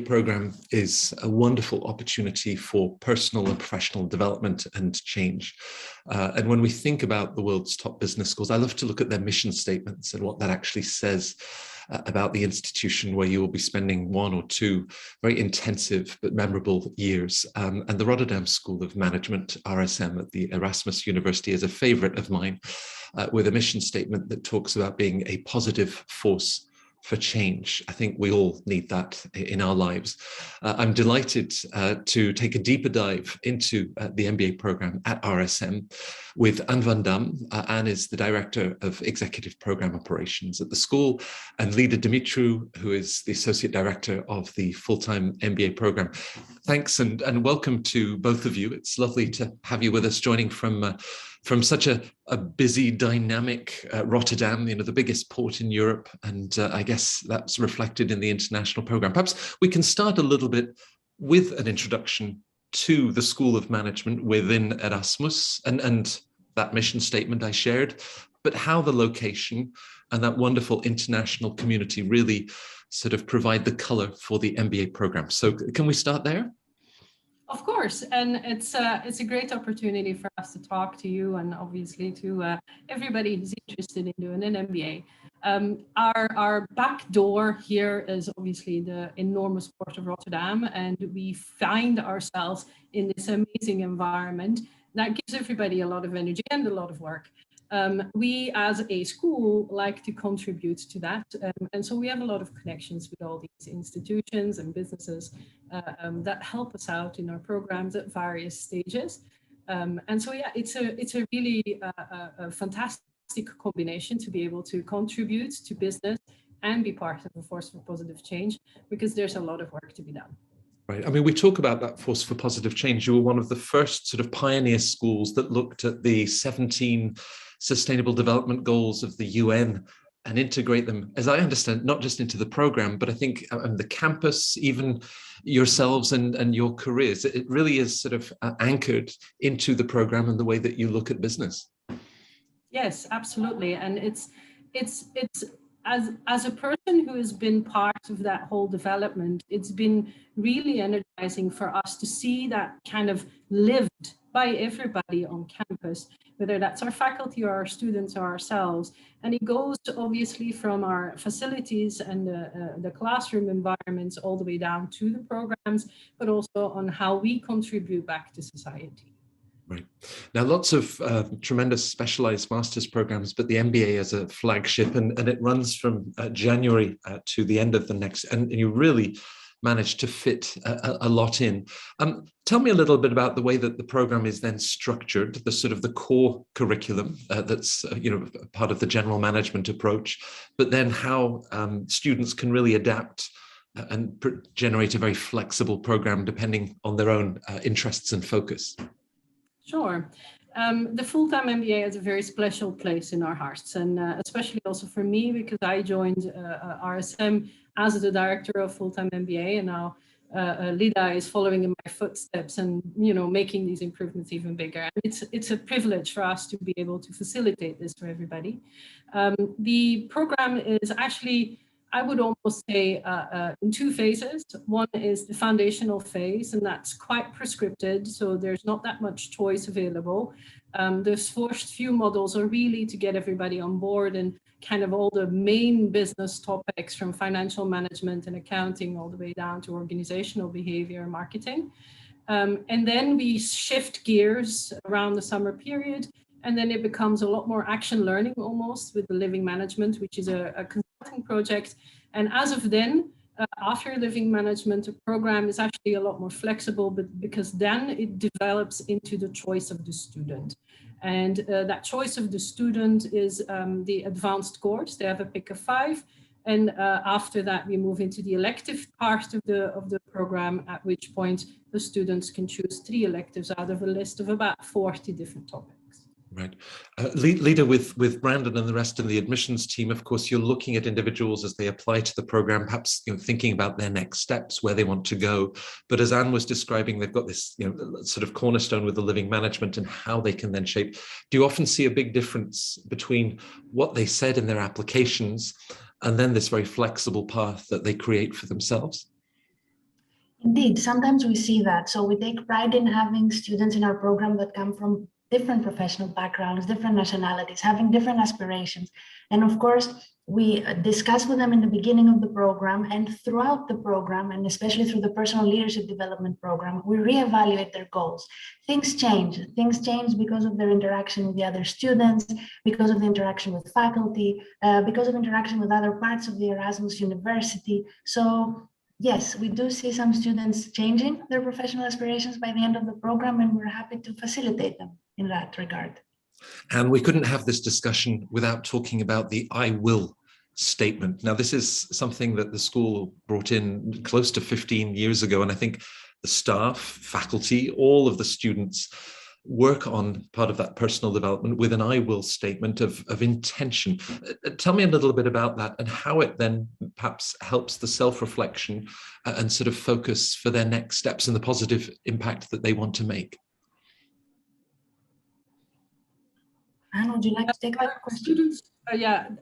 program is a wonderful opportunity for personal and professional development and change. And when we think about the world's top business schools, I love to look at their mission statements and what that actually says about the institution where you will be spending 1 or 2 very intensive but memorable years. And the Rotterdam School of Management, RSM, at the Erasmus University is a favorite of mine, with a mission statement that talks about being a positive force for change. I think we all need that in our lives. I'm delighted to take a deeper dive into the MBA program at RSM with Anne van Dam. Anne is the Director of Executive Program Operations at the school, and Lida Dimitriou, who is the Associate Director of the full-time MBA program. Thanks and welcome to both of you. It's lovely to have you with us, joining from such a busy, dynamic Rotterdam, the biggest port in Europe. And I guess that's reflected in the international program. Perhaps we can start a little bit with an introduction to the School of Management within Erasmus and that mission statement I shared, but how the location and that wonderful international community really sort of provide the color for the MBA program. So can we start there? Of course, and it's a great opportunity for us to talk to you and obviously to everybody who's interested in doing an MBA. Our back door here is obviously the enormous port of Rotterdam, and we find ourselves in this amazing environment that gives everybody a lot of energy and a lot of work. We as a school like to contribute to that, and so we have a lot of connections with all these institutions and businesses that help us out in our programs at various stages. And so yeah, it's a really a fantastic combination to be able to contribute to business and be part of a force for positive change, because there's a lot of work to be done. Right. I mean, we talk about that force for positive change. You were one of the first sort of pioneer schools that looked at the 17 Sustainable Development Goals of the UN and integrate them, as I understand, not just into the program, but I think the campus, even yourselves and your careers. It really is sort of anchored into the program and the way that you look at business. Yes, absolutely. And it's as a person who has been part of that whole development, it's been really energizing for us to see that kind of lived by everybody on campus, whether that's our faculty or our students or ourselves. And it goes obviously from our facilities and the classroom environments all the way down to the programs, but also on how we contribute back to society. Right. Now, lots of tremendous specialized master's programs, but the MBA is a flagship, and it runs from January to the end of the next, and you really managed to fit a lot in. Tell me a little bit about the way that the program is then structured, the sort of the core curriculum that's part of the general management approach, but then how students can really adapt and generate a very flexible program depending on their own interests and focus. Sure. The full-time MBA is a very special place in our hearts, and especially also for me, because I joined RSM as the director of full-time MBA, and now Lida is following in my footsteps and making these improvements even bigger. And it's a privilege for us to be able to facilitate this for everybody. The program is actually, I would almost say, in 2 phases. One is the foundational phase, and that's quite prescripted, so there's not that much choice available. The first few modules are really to get everybody on board and kind of all the main business topics, from financial management and accounting all the way down to organizational behavior and marketing. And then we shift gears around the summer period, and then it becomes a lot more action learning almost with the living management, which is a consulting project. And as of then, after living management, the program is actually a lot more flexible, but because then it develops into the choice of the student. And that choice of the student is the advanced course. They have a pick of 5. And after that, we move into the elective part of the program, at which point the students can choose 3 electives out of a list of about 40 different topics. Right. Lida, with Brandon and the rest of the admissions team, of course, you're looking at individuals as they apply to the program, perhaps thinking about their next steps, where they want to go. But as Anne was describing, they've got this sort of cornerstone with the living management and how they can then shape. Do you often see a big difference between what they said in their applications and then this very flexible path that they create for themselves? Indeed, sometimes we see that. So we take pride in having students in our program that come from different professional backgrounds, different nationalities, having different aspirations. And of course, we discuss with them in the beginning of the program and throughout the program, and especially through the personal leadership development program, we reevaluate their goals. Things change. Things change because of their interaction with the other students, because of the interaction with faculty, because of interaction with other parts of the Erasmus University. So yes, we do see some students changing their professional aspirations by the end of the program, and we're happy to facilitate them in that regard. And we couldn't have this discussion without talking about the I will statement. Now, this is something that the school brought in close to 15 years ago, and I think the staff, faculty, all of the students work on part of that personal development with an I will statement of intention. Tell me a little bit about that and how it then perhaps helps the self-reflection and sort of focus for their next steps and the positive impact that they want to make. Anne, would you like to take that question? Students,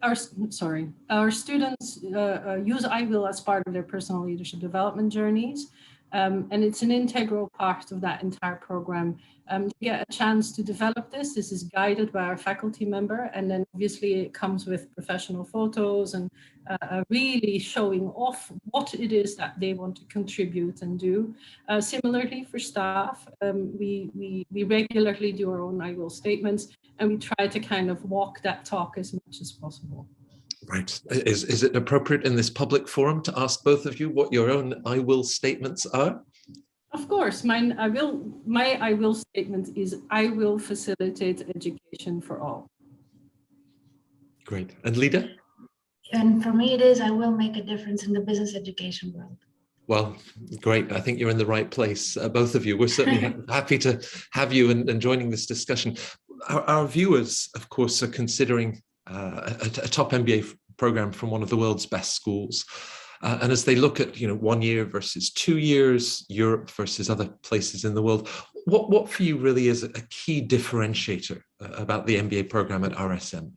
our students use I will as part of their personal leadership development journeys. And it's an integral part of that entire program. To get a chance to develop this, this is guided by our faculty member, and then obviously it comes with professional photos and really showing off what it is that they want to contribute and do. Similarly for staff, we regularly do our own I will statements, and we try to kind of walk that talk as much as possible. Right. Is it appropriate in this public forum to ask both of you what your own I will statements are? Of course, my I will statement is I will facilitate education for all. Great. And Lida? And for me, it is I will make a difference in the business education world. Well, great. I think you're in the right place, both of you. We're certainly happy to have you and joining this discussion. Our viewers, of course, are considering a top MBA program from one of the world's best schools. And as they look at, 1 year versus 2 years, Europe versus other places in the world, what for you really is a key differentiator about the MBA program at RSM?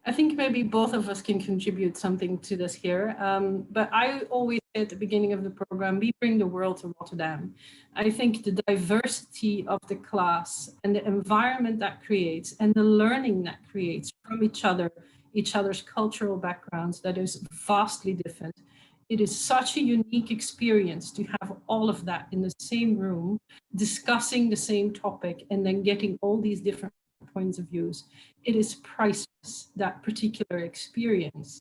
I think maybe both of us can contribute something to this here. But I always say at the beginning of the program, we bring the world to Rotterdam. I think the diversity of the class and the environment that creates and the learning that creates from each other's cultural backgrounds, that is vastly different. It is such a unique experience to have all of that in the same room, discussing the same topic, and then getting all these different points of views. It is priceless, that particular experience.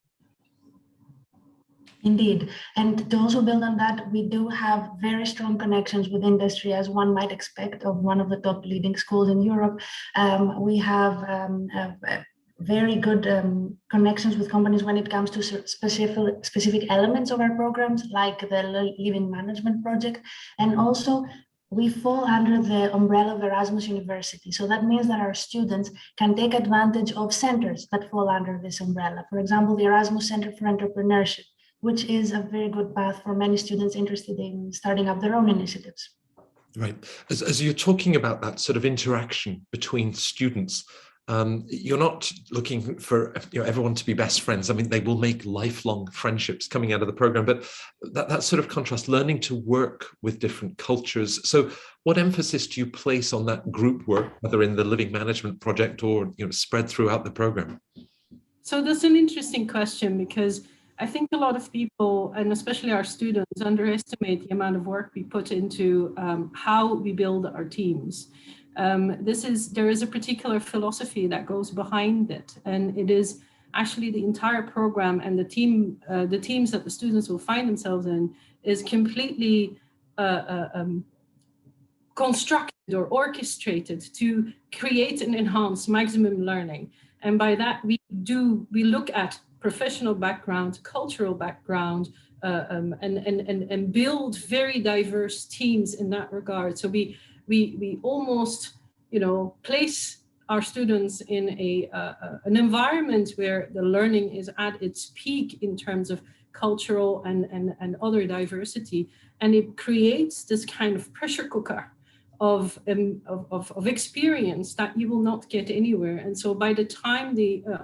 Indeed. And to also build on that, we do have very strong connections with industry, as one might expect of one of the top leading schools in Europe. We have very good connections with companies when it comes to specific elements of our programs, like the Living Management Project. And also, we fall under the umbrella of Erasmus University. So that means that our students can take advantage of centers that fall under this umbrella. For example, the Erasmus Center for Entrepreneurship, which is a very good path for many students interested in starting up their own initiatives. Right. As you're talking about that sort of interaction between students, you're not looking for everyone to be best friends. I mean, they will make lifelong friendships coming out of the program, but that sort of contrast, learning to work with different cultures. So what emphasis do you place on that group work, whether in the Living Management Project or spread throughout the program? So that's an interesting question, because I think a lot of people, and especially our students, underestimate the amount of work we put into how we build our teams. There is a particular philosophy that goes behind it, and it is actually the entire program and the teams that the students will find themselves in is completely constructed or orchestrated to create and enhance maximum learning. And by that, we look at professional background, cultural background, and build very diverse teams in that regard. So we almost, place our students in an environment where the learning is at its peak in terms of cultural and other diversity, and it creates this kind of pressure cooker of experience that you will not get anywhere. And so by the time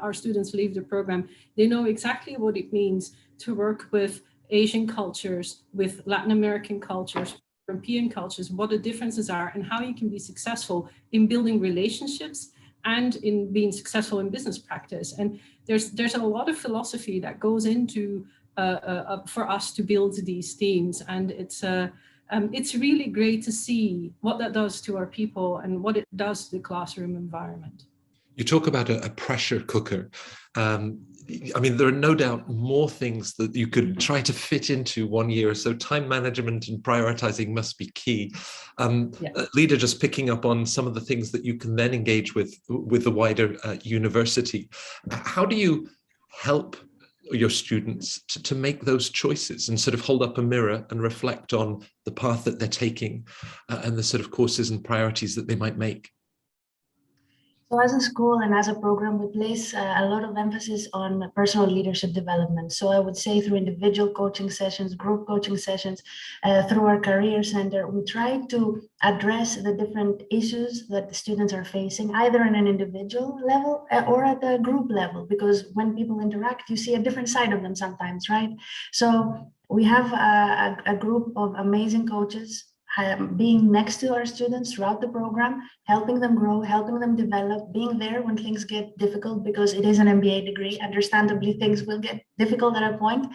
our students leave the program, they know exactly what it means to work with Asian cultures with Latin American cultures, European cultures, what the differences are, and how you can be successful in building relationships and in being successful in business practice. And there's a lot of philosophy that goes into for us to build these teams, and it's really great to see what that does to our people and what it does to the classroom environment. You talk about a pressure cooker. I mean, there are no doubt more things that you could try to fit into 1 year. So time management and prioritizing must be key. Lida, just picking up on some of the things that you can then engage with the wider university. How do you help your students to make those choices and sort of hold up a mirror and reflect on the path that they're taking and the sort of courses and priorities that they might make? So as a school and as a program, we place a lot of emphasis on personal leadership development. So I would say through individual coaching sessions, group coaching sessions, through our career center, we try to address the different issues that the students are facing, either on an individual level or at the group level, because when people interact, you see a different side of them sometimes, right? So we have a group of amazing coaches being next to our students throughout the program, helping them grow, helping them develop, being there when things get difficult, because it is an MBA degree. Understandably, things will get difficult at a point.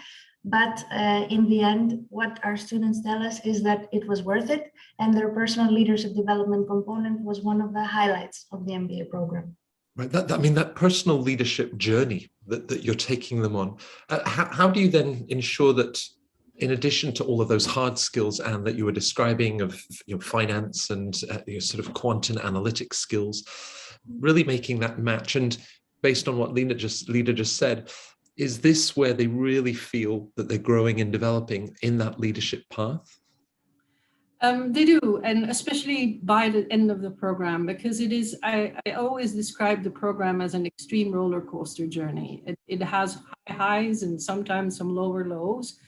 But in the end, what our students tell us is that it was worth it. And their personal leadership development component was one of the highlights of the MBA program. Right. I mean, that personal leadership journey that you're taking them on, how do you then ensure that, in addition to all of those hard skills, Anne, that you were describing of finance and sort of quant and analytics skills, really making that match? And based on what Lida just said, is this where they really feel that they're growing and developing in that leadership path? They do, and especially by the end of the program, because it is, I always describe the program as an extreme roller coaster journey. It has high highs and sometimes some lower lows.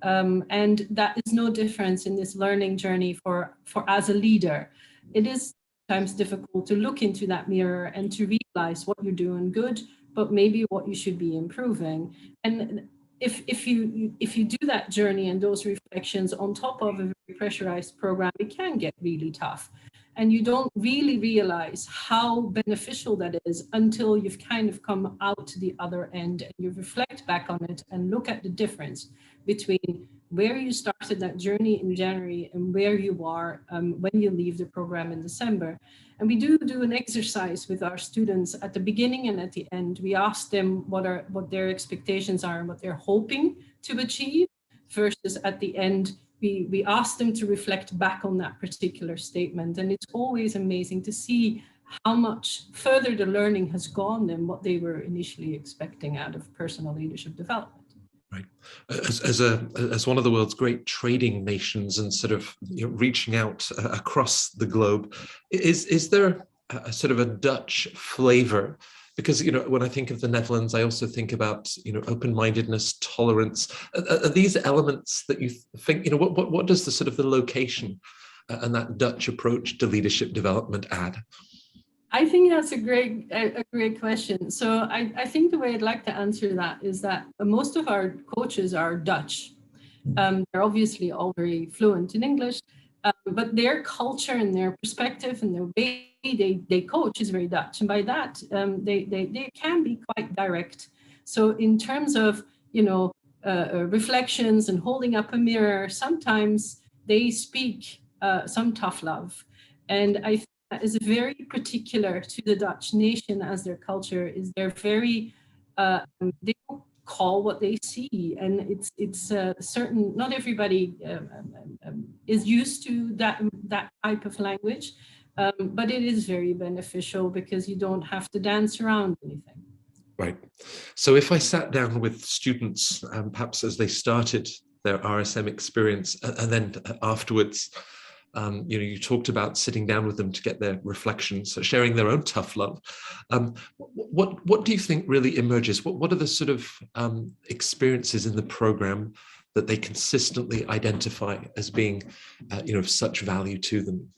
And that is no difference in this learning journey for as a leader. It is sometimes difficult to look into that mirror and to realize what you're doing good, but maybe what you should be improving. And if you do that journey and those reflections on top of a very pressurized program, it can get really tough. And you don't really realize how beneficial that is until you've kind of come out to the other end and you reflect back on it and look at the difference between where you started that journey in January and where you are when you leave the program in December. And we do an exercise with our students at the beginning and at the end. We ask them what their expectations are and what they're hoping to achieve, versus at the end, we ask them to reflect back on that particular statement. And it's always amazing to see how much further the learning has gone than what they were initially expecting out of personal leadership development. Right. As one of the world's great trading nations and sort of reaching out across the globe, is there a sort of a Dutch flavor? Because when I think of the Netherlands, I also think about open-mindedness, tolerance. Are these elements that you think what does the sort of the location and that Dutch approach to leadership development add? I think that's a great question. So I think the way I'd like to answer that is that most of our coaches are Dutch. They're obviously all very fluent in English, but their culture and their perspective and their way they coach is very Dutch. And by that, they can be quite direct. So in terms of, reflections and holding up a mirror, sometimes they speak some tough love. And I think that is very particular to the Dutch nation as their culture is they're very, they don't call what they see. And it's certain, not everybody is used to that type of language, but it is very beneficial because you don't have to dance around anything. Right. So if I sat down with students, perhaps as they started their RSM experience, and then afterwards, you talked about sitting down with them to get their reflections, sharing their own tough love. What do you think really emerges? What are the sort of experiences in the program that they consistently identify as being, of such value to them?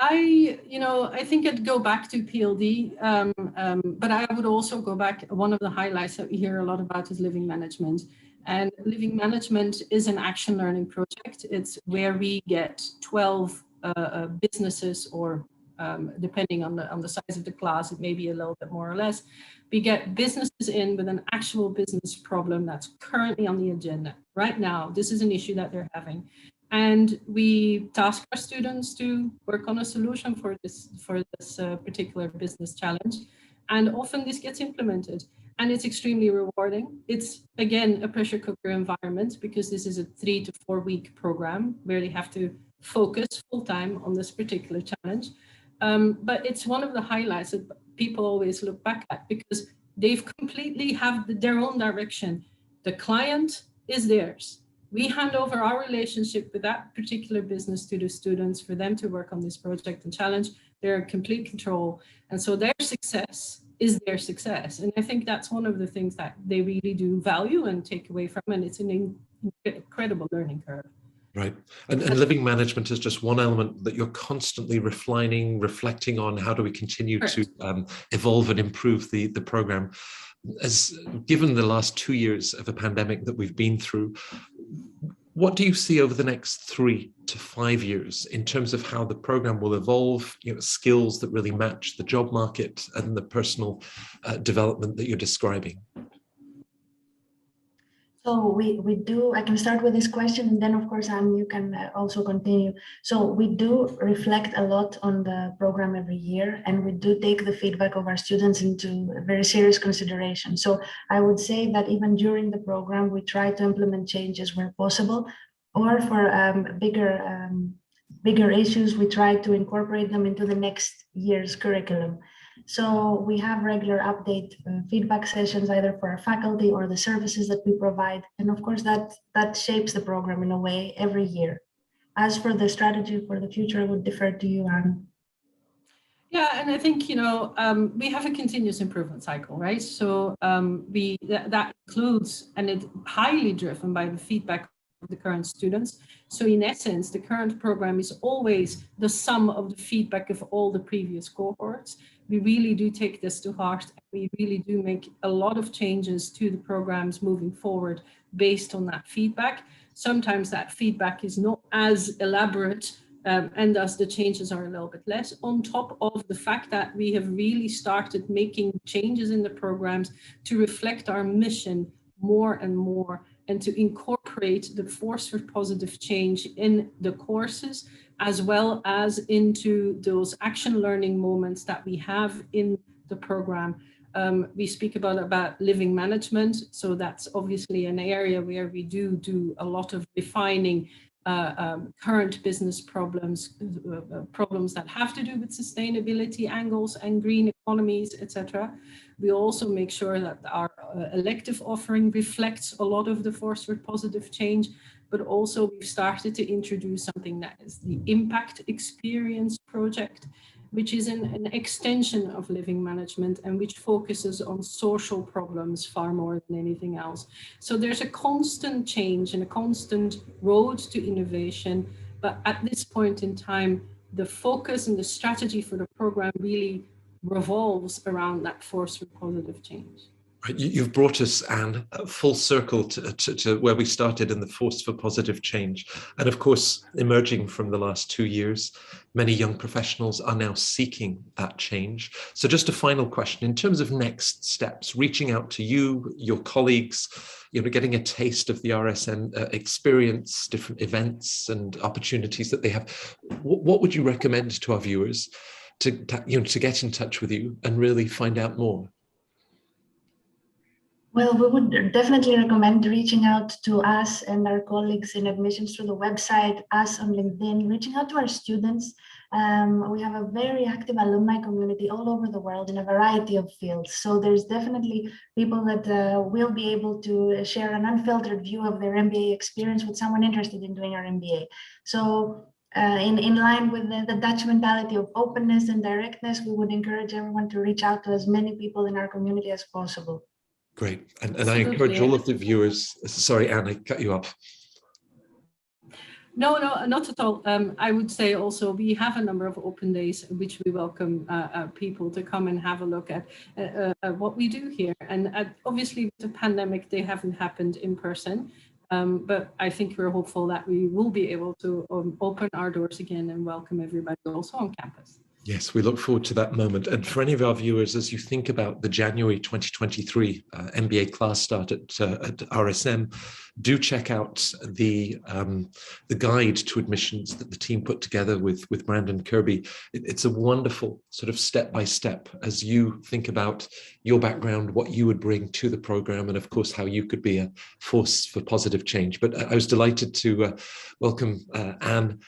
I think I'd go back to PLD, but I would also go back. One of the highlights that we hear a lot about is living management. And living management is an action learning project. It's where we get 12 businesses, or depending on the size of the class, it may be a little bit more or less. We get businesses in with an actual business problem that's currently on the agenda right now. This is an issue that they're having. And we task our students to work on a solution for this particular business challenge. And often this gets implemented, and it's extremely rewarding. It's, again, a pressure cooker environment, because this is a 3 to 4 week program where they have to focus full time on this particular challenge. But it's one of the highlights that people always look back at, because they've completely have their own direction. The client is theirs. We hand over our relationship with that particular business to the students for them to work on this project and challenge. They're in complete control. And so their success is their success. And I think that's one of the things that they really do value and take away from, and it's an incredible learning curve. Right. And living management is just one element that you're constantly reflecting on. How do we continue to evolve and improve the program? As given the last 2 years of a pandemic that we've been through, what do you see over the next 3 to 5 years in terms of how the program will evolve, skills that really match the job market and the personal development that you're describing? So we do, I can start with this question, and then of course, Anne, you can also continue. So we do reflect a lot on the program every year, and we do take the feedback of our students into very serious consideration. So I would say that even during the program, we try to implement changes where possible, or for bigger issues, we try to incorporate them into the next year's curriculum. So we have regular update feedback sessions, either for our faculty or the services that we provide. And of course, that shapes the program in a way every year. As for the strategy for the future, I would defer to you, Anne. Yeah, and I think, we have a continuous improvement cycle, right? So that includes, and it's highly driven by the feedback of the current students. So in essence, the current program is always the sum of the feedback of all the previous cohorts. We really do take this to heart, and we really do make a lot of changes to the programs moving forward based on that feedback. Sometimes that feedback is not as elaborate, and thus the changes are a little bit less, on top of the fact that we have really started making changes in the programs to reflect our mission more and more, and to incorporate the force for positive change in the courses, as well as into those action learning moments that we have in the program. We speak about living management. So that's obviously an area where we do a lot of defining current business problems, problems that have to do with sustainability angles and green economies, etc. We also make sure that our elective offering reflects a lot of the force for positive change, but also we've started to introduce something that is the impact experience project, which is an extension of living management and which focuses on social problems far more than anything else. So there's a constant change and a constant road to innovation, but at this point in time, the focus and the strategy for the program really revolves around that force for positive change. Right. You've brought us, Anne, full circle to where we started in the force for positive change. And of course, emerging from the last 2 years, many young professionals are now seeking that change. So just a final question, in terms of next steps, reaching out to you, your colleagues, getting a taste of the RSM experience, different events and opportunities that they have, what would you recommend to our viewers to get in touch with you and really find out more? Well, we would definitely recommend reaching out to us and our colleagues in admissions through the website, us on LinkedIn, reaching out to our students. We have a very active alumni community all over the world in a variety of fields. So there's definitely people that will be able to share an unfiltered view of their MBA experience with someone interested in doing our MBA. So in line with the Dutch mentality of openness and directness, we would encourage everyone to reach out to as many people in our community as possible. Great. And I encourage all of the viewers, sorry, Anne, I cut you off. No, not at all. I would say also we have a number of open days which we welcome people to come and have a look at what we do here. And obviously with the pandemic, they haven't happened in person. But I think we're hopeful that we will be able to open our doors again and welcome everybody also on campus. Yes, we look forward to that moment. And for any of our viewers, as you think about the January 2023 MBA class start at RSM, do check out the guide to admissions that the team put together with Brandon Kirby. It's a wonderful sort of step-by-step as you think about your background, what you would bring to the program, and of course, how you could be a force for positive change. But I was delighted to welcome Anne.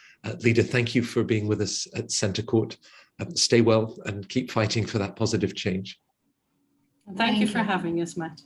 Lida, thank you for being with us at Centre Court. Stay well and keep fighting for that positive change. Thank you for having us, Matt.